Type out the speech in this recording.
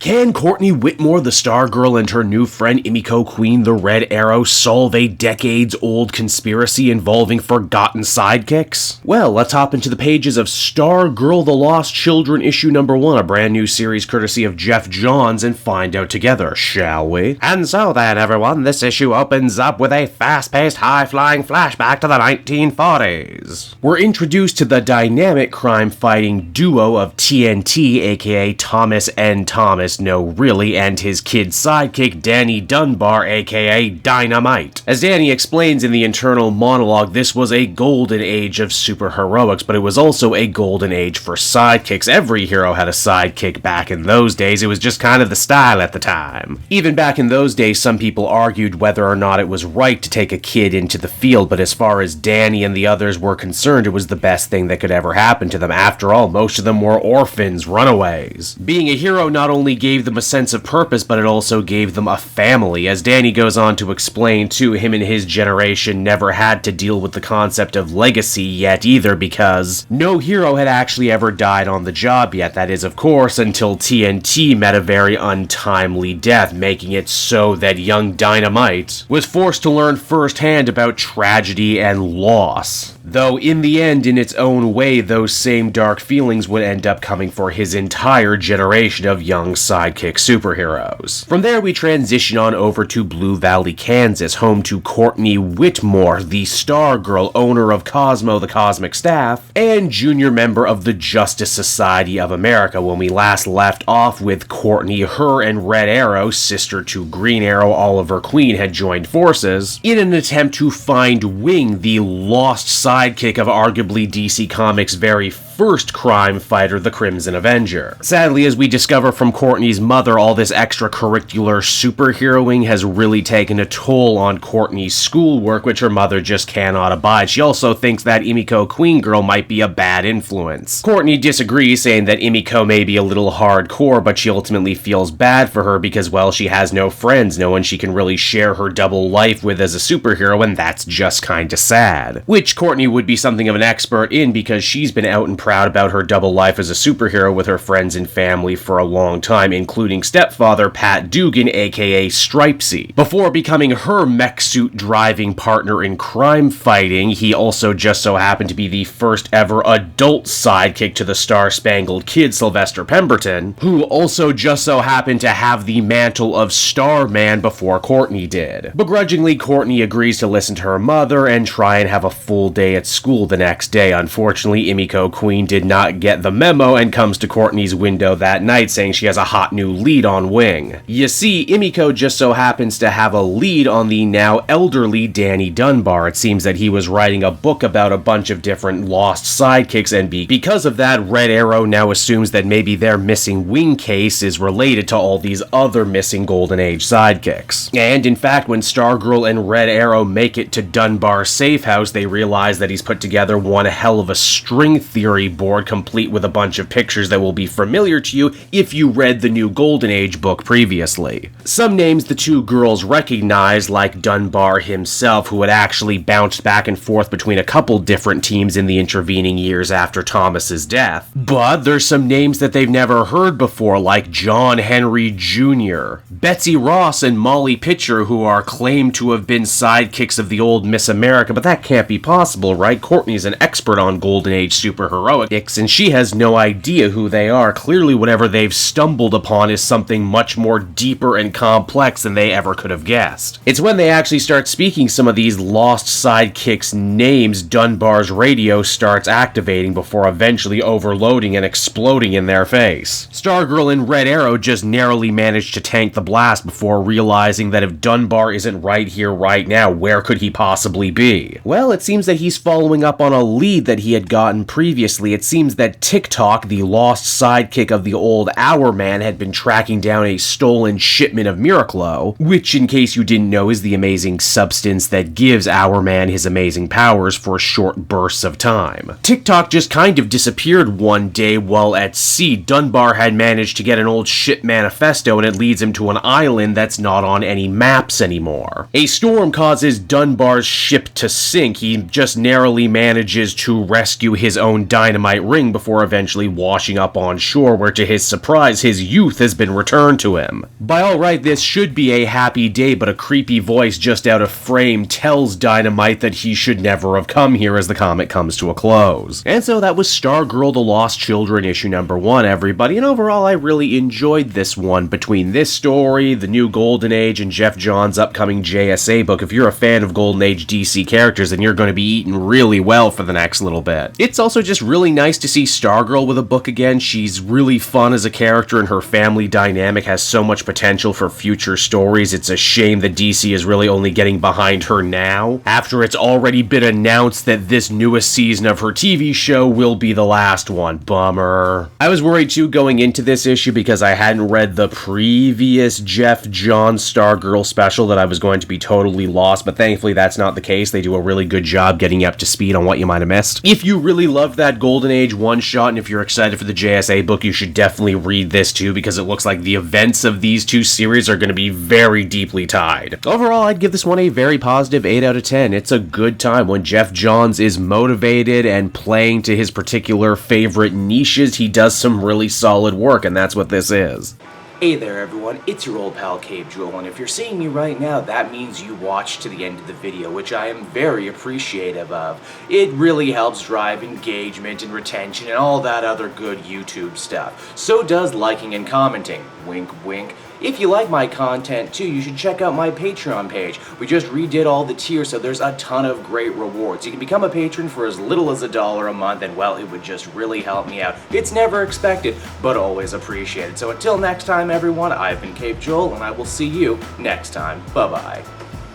Can Courtney Whitmore, the Stargirl, and her new friend Emiko Queen, the Red Arrow, solve a decades-old conspiracy involving forgotten sidekicks? Well, let's hop into the pages of Stargirl The Lost Children issue number 1, a brand new series courtesy of Geoff Johns, and find out together, shall we? And so then, everyone, this issue opens up with a fast-paced, high-flying flashback to the 1940s. We're introduced to the dynamic crime-fighting duo of TNT, aka Thomas N. Thomas, no really, and his kid sidekick Danny Dunbar, aka Dyna-Mite. As Danny explains in the internal monologue, this was a golden age of superheroics, but it was also a golden age for sidekicks. Every hero had a sidekick back in those days. It was just kind of the style at the time. Even back in those days, some people argued whether or not it was right to take a kid into the field, but as far as Danny and the others were concerned, it was the best thing that could ever happen to them. After all, most of them were orphans, runaways. Being a hero not only gave them a sense of purpose, but it also gave them a family. As Danny goes on to explain, too, him and his generation never had to deal with the concept of legacy yet either, because no hero had actually ever died on the job yet. That is, of course, until TNT met a very untimely death, making it so that young Dyna-Mite was forced to learn firsthand about tragedy and loss. Though in the end, in its own way, those same dark feelings would end up coming for his entire generation of young sidekick superheroes. From there, we transition on over to Blue Valley, Kansas, home to Courtney Whitmore, the Stargirl, owner of Cosmo the Cosmic Staff, and junior member of the Justice Society of America. When we last left off with Courtney, her and Red Arrow, sister to Green Arrow Oliver Queen, had joined forces in an attempt to find Wing, the lost sidekick of arguably DC Comics' very first crime fighter, the Crimson Avenger. Sadly, as we discover from Courtney's mother, all this extracurricular superheroing has really taken a toll on Courtney's schoolwork, which her mother just cannot abide. She also thinks that Emiko Queen Girl might be a bad influence. Courtney disagrees, saying that Emiko may be a little hardcore, but she ultimately feels bad for her because, well, she has no friends, no one she can really share her double life with as a superhero, and that's just kinda sad. Which Courtney would be something of an expert in, because she's been out and proud about her double life as a superhero with her friends and family for a long time, including stepfather Pat Dugan, aka Stripesy. Before becoming her mech suit driving partner in crime fighting, he also just so happened to be the first ever adult sidekick to the Star-Spangled Kid, Sylvester Pemberton, who also just so happened to have the mantle of Starman before Courtney did. Begrudgingly, Courtney agrees to listen to her mother and try and have a full day at school the next day. Unfortunately, Emiko Queen did not get the memo and comes to Courtney's window that night saying she has a hot new lead on Wing. You see, Emiko just so happens to have a lead on the now elderly Danny Dunbar. It seems that he was writing a book about a bunch of different lost sidekicks, and because of that, Red Arrow now assumes that maybe their missing Wing case is related to all these other missing Golden Age sidekicks. And in fact, when Stargirl and Red Arrow make it to Dunbar's safe house, they realize that he's put together one hell of a string theory board, complete with a bunch of pictures that will be familiar to you if you read the new Golden Age book previously. Some names the two girls recognize, like Dunbar himself, who had actually bounced back and forth between a couple different teams in the intervening years after Thomas's death. But there's some names that they've never heard before, like John Henry Jr., Betsy Ross, and Molly Pitcher, who are claimed to have been sidekicks of the old Miss America, but that can't be possible, right? Courtney's an expert on Golden Age superheroics, and she has no idea who they are. Clearly, whatever they've stumbled upon is something much more deeper and complex than they ever could have guessed. It's when they actually start speaking some of these lost sidekicks' names Dunbar's radio starts activating before eventually overloading and exploding in their face. Stargirl and Red Arrow just narrowly managed to tank the blast before realizing that if Dunbar isn't right here right now, where could he possibly be? Well, it seems that he's following up on a lead that he had gotten previously. It seems that TikTok, the lost sidekick of the old Hour Man, had been tracking down a stolen shipment of Miraclo, which, in case you didn't know, is the amazing substance that gives Hour Man his amazing powers for short bursts of time. TikTok just kind of disappeared one day while at sea. Dunbar had managed to get an old ship manifesto, and it leads him to an island that's not on any maps anymore. A storm causes Dunbar's ship to sink. He just narrowly manages to rescue his own Dyna-Mite ring before eventually washing up on shore, where to his surprise, his youth has been returned to him. By all right, this should be a happy day, but a creepy voice just out of frame tells Dyna-Mite that he should never have come here as the comic comes to a close. And so that was Stargirl The Lost Children issue number 1, everybody, and overall I really enjoyed this one. Between this story, the new Golden Age, and Geoff Johns' upcoming JSA book, if you're a fan of Golden Age DC characters, then you're going to be eating really well for the next little bit. It's also just really nice to see Stargirl with a book again. She's really fun as a character, and her family dynamic has so much potential for future stories. It's a shame that DC is really only getting behind her now, after it's already been announced that this newest season of her TV show will be the last one. Bummer. I was worried too going into this issue because I hadn't read the previous Geoff Johns Stargirl special that I was going to be totally lost, but thankfully that's not the case. They do a really good job getting you up to speed on what you might have missed. If you really loved that Golden Age one-shot, and if you're excited for the JSA book, you should definitely read this too, because it looks like the events of these two series are going to be very deeply tied. Overall, I'd give this one a very positive 8 out of 10. It's a good time. When Geoff Johns is motivated and playing to his particular favorite niches, he does some really solid work, and that's what this is. Hey there everyone, it's your old pal Cave Jewel, and if you're seeing me right now, that means you watched to the end of the video, which I am very appreciative of. It really helps drive engagement and retention and all that other good YouTube stuff. So does liking and commenting. Wink wink. If you like my content too, you should check out my Patreon page. We just redid all the tiers, so there's a ton of great rewards. You can become a patron for as little as $1 a month, and well, it would just really help me out. It's never expected, but always appreciated. So until next time everyone, I've been Cave Joel, and I will see you next time. Bye-bye.